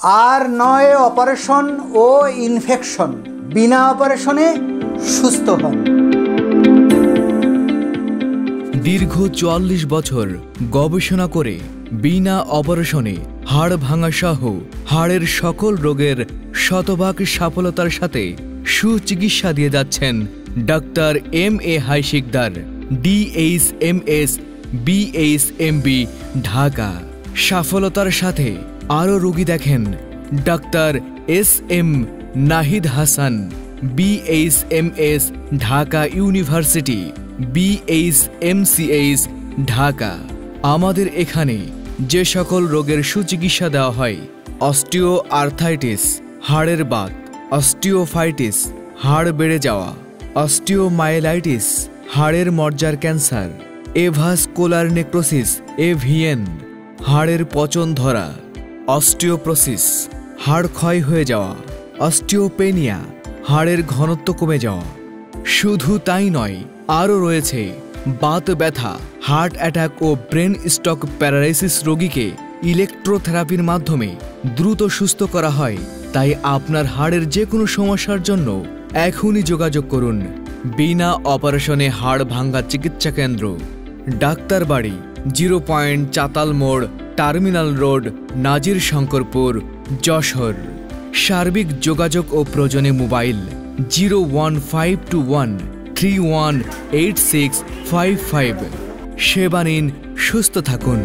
আর নয় অপারেশন ও ইনফেকশন, বিনা অপারেশনে সুস্থ হন। দীর্ঘ ৪৪ বছর গবেষণা করে বিনা অপারেশনে হাড় ভাঙা সহ হাড়ের সকল রোগের শতভাগ সফলতার সাথে সুচিকিৎসা দিয়ে যাচ্ছেন ডাক্তার M.A. Hai Sikdar, DHMS BHMB, Dhaka. সফলতার সাথে আরও রোগী দেখেন ডাক্তার S.M. Nahid Hasan, BHMS, Dhaka university, BHMCH, Dhaka. আমাদের এখানে যে সকল রোগের সুচিকিৎসা দেওয়া হয়: অস্টিও আর্থাইটিস, হাড়ের বাত; অস্টিওফাইটিস, হাড় বেড়ে যাওয়া; অস্টিওমাইলাইটিস, হাড়ের মজ্জার ক্যান্সার; এভাসকুলার নেক্রোসিস, AVN, হাড়ের পচন ধরা; অস্টিওপ্রোসিস, হাড় ক্ষয় হয়ে যাওয়া; অস্টিওপেনিয়া, হাড়ের ঘনত্ব কমে যাওয়া। শুধু তাই নয়, আরও রয়েছে বাত ব্যথা, হার্ট অ্যাটাক ও ব্রেন স্ট্রোক প্যারালাইসিস রোগীকে ইলেকট্রোথেরাপির মাধ্যমে দ্রুত সুস্থ করা হয়। তাই আপনার হাড়ের যে কোনো সমস্যার জন্য এখনই যোগাযোগ করুন বিনা অপারেশনে হাড় ভাঙ্গা চিকিৎসা কেন্দ্র, ডাক্তার বাড়ি, 0 পয়েন্ট চাতাল মোড়, টার্মিনাল রোড, নাজির শঙ্করপুর, যশোর। সার্বিক যোগাযোগ ও প্রয়োজনে মোবাইল 01521318655। সেবা নিন, সুস্থ থাকুন।